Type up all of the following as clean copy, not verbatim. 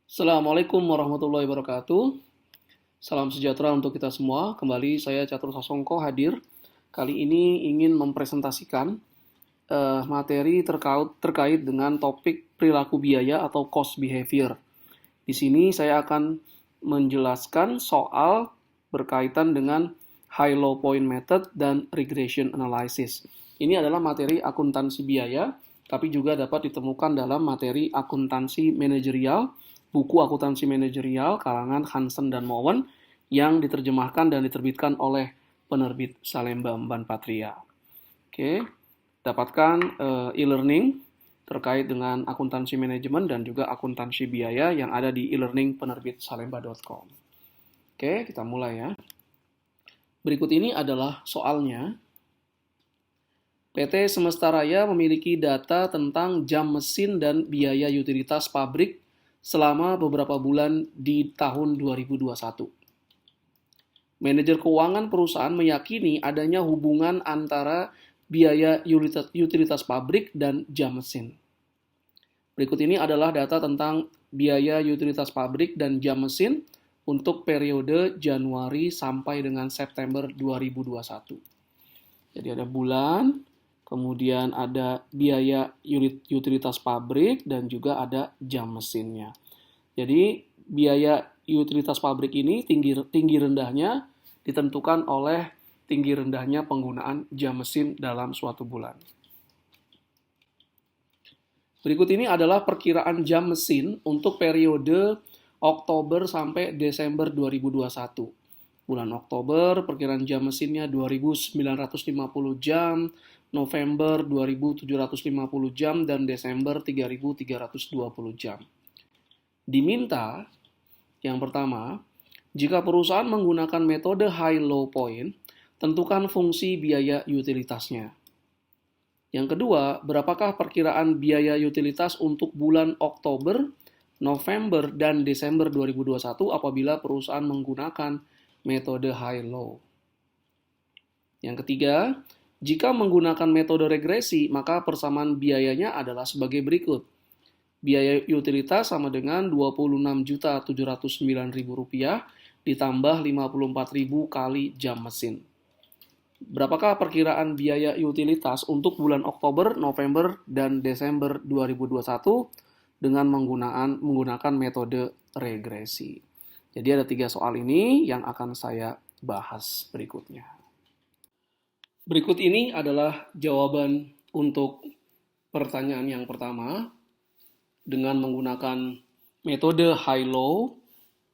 Assalamualaikum warahmatullahi wabarakatuh. Salam sejahtera untuk kita semua. Kembali saya Catur Sasongko hadir. Kali ini ingin mempresentasikan materi terkait dengan topik perilaku biaya atau cost behavior. Di sini saya akan menjelaskan soal berkaitan dengan high-low point method dan regression analysis. Ini adalah materi akuntansi biaya, tapi juga dapat ditemukan dalam materi akuntansi manajerial, buku akuntansi manajerial karangan Hansen dan Mowen yang diterjemahkan dan diterbitkan oleh penerbit Salemba Mban Patria. Oke, dapatkan e-learning terkait dengan akuntansi manajemen dan juga akuntansi biaya yang ada di e-learning penerbit salemba.com. Oke, kita mulai ya. Berikut ini adalah soalnya. PT Semesta Raya memiliki data tentang jam mesin dan biaya utilitas pabrik selama beberapa bulan di tahun 2021. Manajer keuangan perusahaan meyakini adanya hubungan antara biaya utilitas pabrik dan jam mesin. Berikut ini adalah data tentang biaya utilitas pabrik dan jam mesin untuk periode Januari sampai dengan September 2021. Jadi ada bulan, kemudian ada biaya utilitas pabrik dan juga ada jam mesinnya. Jadi biaya utilitas pabrik ini tinggi rendahnya ditentukan oleh tinggi rendahnya penggunaan jam mesin dalam suatu bulan. Berikut ini adalah perkiraan jam mesin untuk periode Oktober sampai Desember 2021. Bulan Oktober perkiraan jam mesinnya 2.950 jam, November 2.750 jam, dan Desember 3.320 jam. Diminta, yang pertama, jika perusahaan menggunakan metode high-low point, tentukan fungsi biaya utilitasnya. Yang kedua, berapakah perkiraan biaya utilitas untuk bulan Oktober, November, dan Desember 2021 apabila perusahaan menggunakan metode high-low. Yang ketiga, jika menggunakan metode regresi, maka persamaan biayanya adalah sebagai berikut. Biaya utilitas sama dengan Rp26.709.000 ditambah 54.000 kali jam mesin. Berapakah perkiraan biaya utilitas untuk bulan Oktober, November, dan Desember 2021 dengan menggunakan metode regresi? Jadi ada 3 soal ini yang akan saya bahas berikutnya. Berikut ini adalah jawaban untuk pertanyaan yang pertama. Dengan menggunakan metode high-low,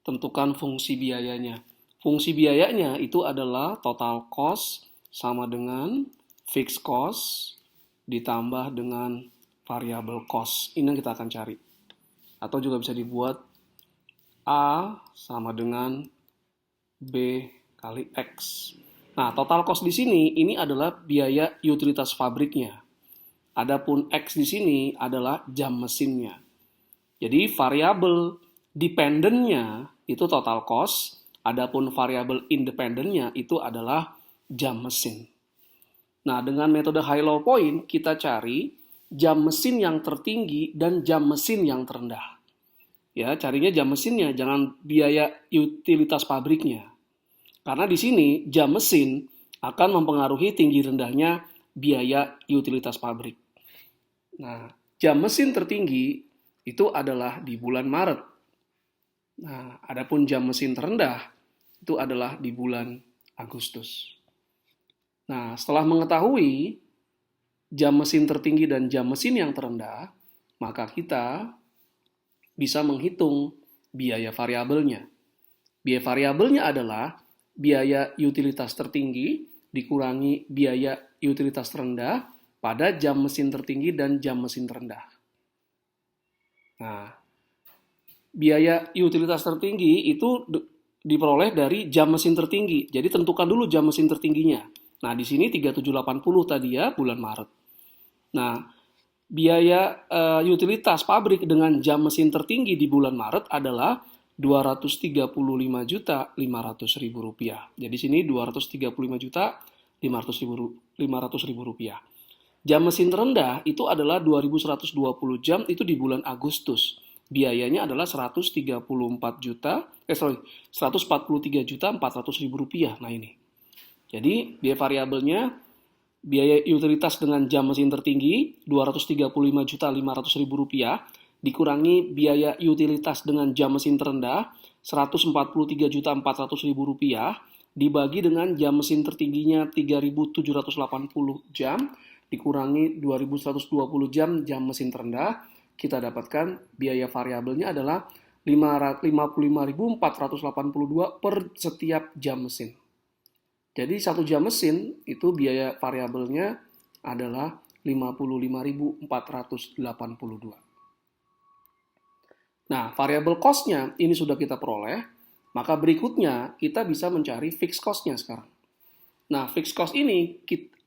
tentukan fungsi biayanya. Fungsi biayanya itu adalah total cost sama dengan fixed cost ditambah dengan variable cost. Ini yang kita akan cari. Atau juga bisa dibuat A sama dengan B kali X. Nah, total cost di sini ini adalah biaya utilitas pabriknya. Adapun X di sini adalah jam mesinnya. Jadi variabel dependent-nya itu total cost, adapun variabel independent-nya itu adalah jam mesin. Nah, dengan metode high-low point kita cari jam mesin yang tertinggi dan jam mesin yang terendah. Ya, carinya jam mesinnya, jangan biaya utilitas pabriknya. Karena di sini jam mesin akan mempengaruhi tinggi rendahnya biaya utilitas pabrik. Nah, jam mesin tertinggi itu adalah di bulan Maret. Nah, adapun jam mesin terendah itu adalah di bulan Agustus. Nah, setelah mengetahui jam mesin tertinggi dan jam mesin yang terendah, maka kita bisa menghitung biaya variabelnya. Biaya variabelnya adalah biaya utilitas tertinggi dikurangi biaya utilitas terendah pada jam mesin tertinggi dan jam mesin terendah. Nah, biaya utilitas tertinggi itu diperoleh dari jam mesin tertinggi. Jadi tentukan dulu jam mesin tertingginya. Nah, di sini 3780 tadi ya, bulan Maret. Nah, biaya utilitas pabrik dengan jam mesin tertinggi di bulan Maret adalah Rp235.500.000. Jadi sini Rp235.500.000. Jam mesin terendah itu adalah 2120 jam itu di bulan Agustus. biayanya adalah 143.400.000 rupiah. Nah ini. Jadi biaya variabelnya biaya utilitas dengan jam mesin tertinggi 235.500.000 rupiah dikurangi biaya utilitas dengan jam mesin terendah 143.400.000 rupiah dibagi dengan jam mesin tertingginya 3.780 jam dikurangi 2.120 jam mesin terendah, kita dapatkan biaya variabelnya adalah 55.482 per setiap jam mesin. Jadi satu jam mesin itu biaya variabelnya adalah 55.482. Nah, variabel cost-nya ini sudah kita peroleh, maka berikutnya kita bisa mencari fixed cost-nya sekarang. Nah, fixed cost ini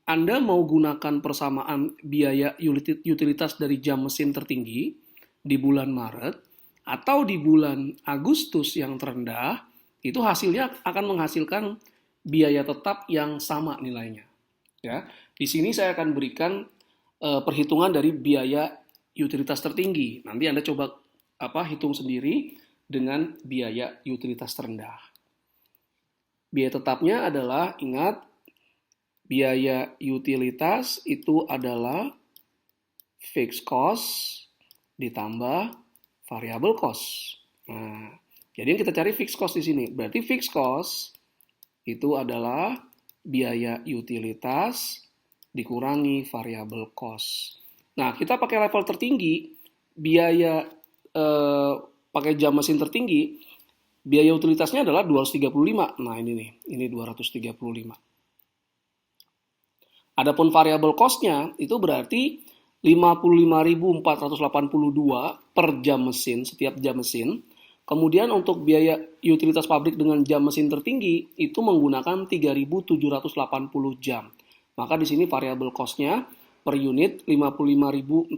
Anda mau gunakan persamaan biaya utilitas dari jam mesin tertinggi di bulan Maret atau di bulan Agustus yang terendah, itu hasilnya akan menghasilkan biaya tetap yang sama nilainya. Ya, di sini saya akan berikan perhitungan dari biaya utilitas tertinggi. Nanti Anda coba hitung sendiri dengan biaya utilitas terendah. Biaya tetapnya adalah, ingat, biaya utilitas itu adalah fixed cost ditambah variable cost. Nah, jadi yang kita cari fixed cost di sini. Berarti fixed cost itu adalah biaya utilitas dikurangi variable cost. Nah, kita pakai level tertinggi, biaya pakai jam mesin tertinggi, biaya utilitasnya adalah 235. Nah, ini nih, ini 235. Adapun variable cost-nya itu berarti 55.482 per jam mesin, setiap jam mesin. Kemudian untuk biaya utilitas pabrik dengan jam mesin tertinggi itu menggunakan 3.780 jam. Maka di sini variable cost-nya per unit 55.482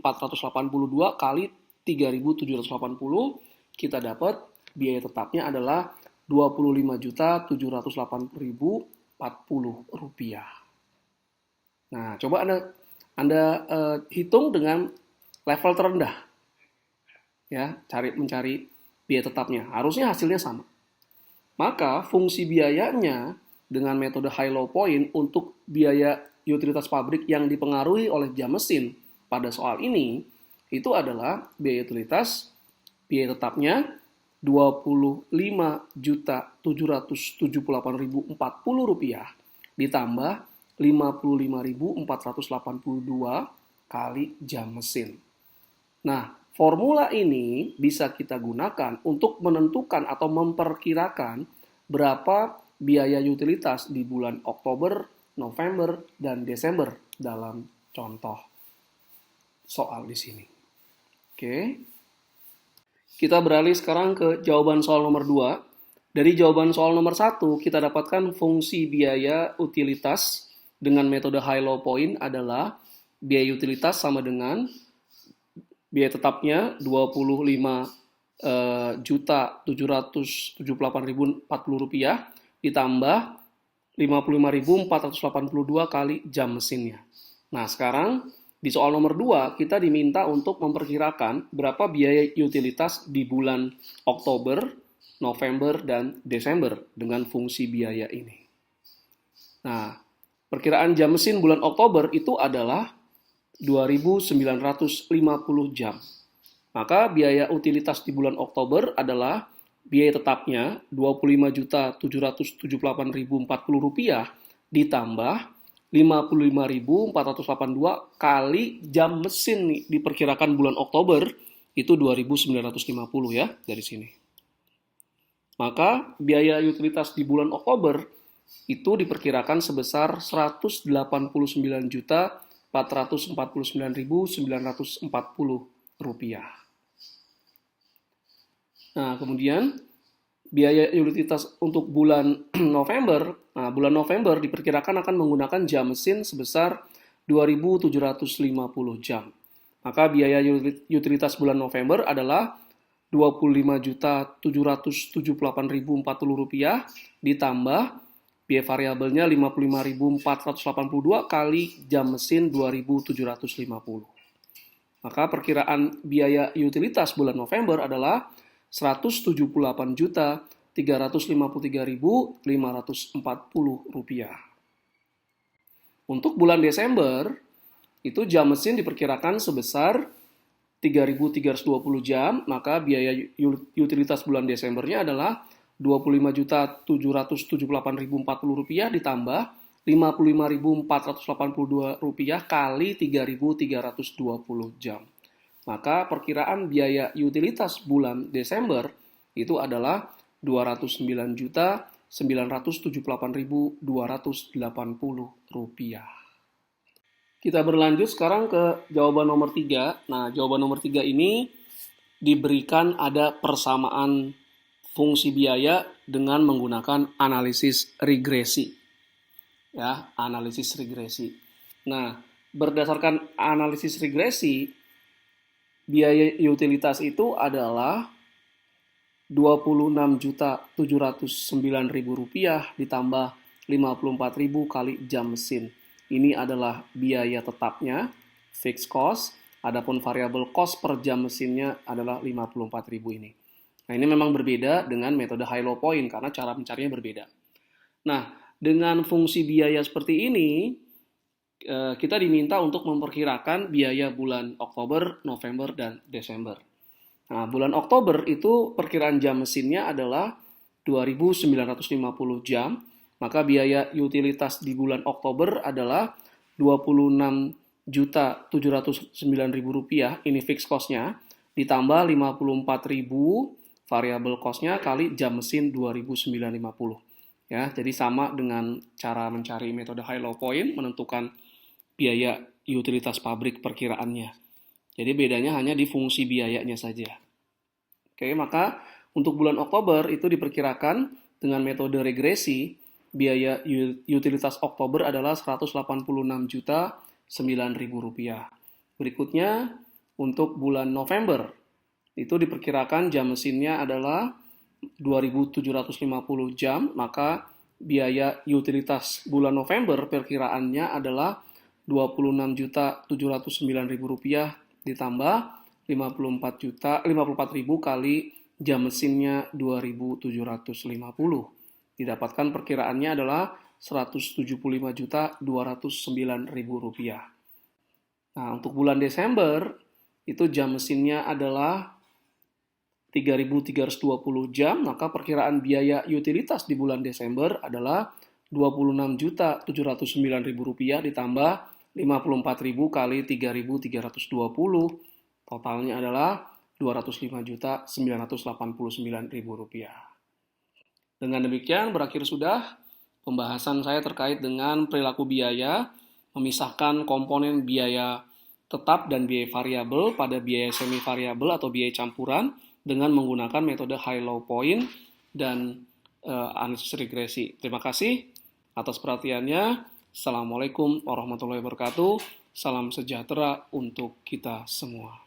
kali 3.780, kita dapat biaya tetapnya adalah 25.780.040 rupiah. Nah, coba Anda hitung dengan level terendah. Ya, mencari biaya tetapnya. Harusnya hasilnya sama. Maka fungsi biayanya dengan metode high low point untuk biaya utilitas pabrik yang dipengaruhi oleh jam mesin pada soal ini itu adalah biaya utilitas, biaya tetapnya 25.778.040 rupiah ditambah 55.482 kali jam mesin. Nah, formula ini bisa kita gunakan untuk menentukan atau memperkirakan berapa biaya utilitas di bulan Oktober, November, dan Desember dalam contoh soal di sini. Oke. Kita beralih sekarang ke jawaban soal nomor 2. Dari jawaban soal nomor 1, kita dapatkan fungsi biaya utilitas dengan metode high low point adalah biaya utilitas sama dengan biaya tetapnya 25.778.040 rupiah ditambah 55.482 kali jam mesinnya. Nah, sekarang di soal nomor 2, kita diminta untuk memperkirakan berapa biaya utilitas di bulan Oktober, November, dan Desember dengan fungsi biaya ini. Nah, perkiraan jam mesin bulan Oktober itu adalah 2.950 jam. Maka biaya utilitas di bulan Oktober adalah biaya tetapnya 25.778.040 rupiah ditambah 55.482 kali jam mesin nih, diperkirakan bulan Oktober itu 2.950 ya dari sini. Maka biaya utilitas di bulan Oktober itu diperkirakan sebesar 189.449.940 rupiah. Nah, kemudian biaya utilitas untuk bulan November, bulan November diperkirakan akan menggunakan jam mesin sebesar 2.750 jam. Maka biaya utilitas bulan November adalah 25.778.040 rupiah ditambah biaya variabelnya 55.482 kali jam mesin 2.750. Maka perkiraan biaya utilitas bulan November adalah Rp178.353.540. Untuk bulan Desember, itu jam mesin diperkirakan sebesar 3.320 jam, maka biaya utilitas bulan Desembernya adalah Rp25.778.040 ditambah Rp55.482 kali 3.320 jam. Maka perkiraan biaya utilitas bulan Desember itu adalah Rp209.978.280. Kita berlanjut sekarang ke jawaban nomor 3. Nah, jawaban nomor 3 ini diberikan ada persamaan fungsi biaya dengan menggunakan analisis regresi. Ya, analisis regresi. Nah, berdasarkan analisis regresi, biaya utilitas itu adalah Rp26.709.000 ditambah Rp54.000 kali jam mesin. Ini adalah biaya tetapnya, fixed cost. Adapun variable cost per jam mesinnya adalah Rp54.000 ini. Nah, ini memang berbeda dengan metode high low point karena cara mencarinya berbeda. Nah, dengan fungsi biaya seperti ini, kita diminta untuk memperkirakan biaya bulan Oktober, November, dan Desember. Nah, bulan Oktober itu perkiraan jam mesinnya adalah 2.950 jam, maka biaya utilitas di bulan Oktober adalah Rp26.709.000, ini fixed cost-nya, ditambah Rp54.000 variable cost-nya kali jam mesin 2.950. Ya, jadi sama dengan cara mencari metode high low point menentukan biaya utilitas pabrik perkiraannya. Jadi bedanya hanya di fungsi biayanya saja. Oke, maka untuk bulan Oktober itu diperkirakan dengan metode regresi, biaya utilitas Oktober adalah Rp186.009.000. Berikutnya, untuk bulan November, itu diperkirakan jam mesinnya adalah 2.750 jam, maka biaya utilitas bulan November perkiraannya adalah Rp26.709.000 ditambah Rp54.000 kali jam mesinnya 2.750. Didapatkan perkiraannya adalah Rp175.209.000. Nah, untuk bulan Desember, itu jam mesinnya adalah 3.320 jam, maka perkiraan biaya utilitas di bulan Desember adalah Rp26.709.000 ditambah Rp54.000 kali 3.320, totalnya adalah Rp205.989.000. Dengan demikian berakhir sudah pembahasan saya terkait dengan perilaku biaya, memisahkan komponen biaya tetap dan biaya variabel pada biaya semi variabel atau biaya campuran dengan menggunakan metode high low point dan analisis regresi. Terima kasih atas perhatiannya. Assalamualaikum warahmatullahi wabarakatuh. Salam sejahtera untuk kita semua.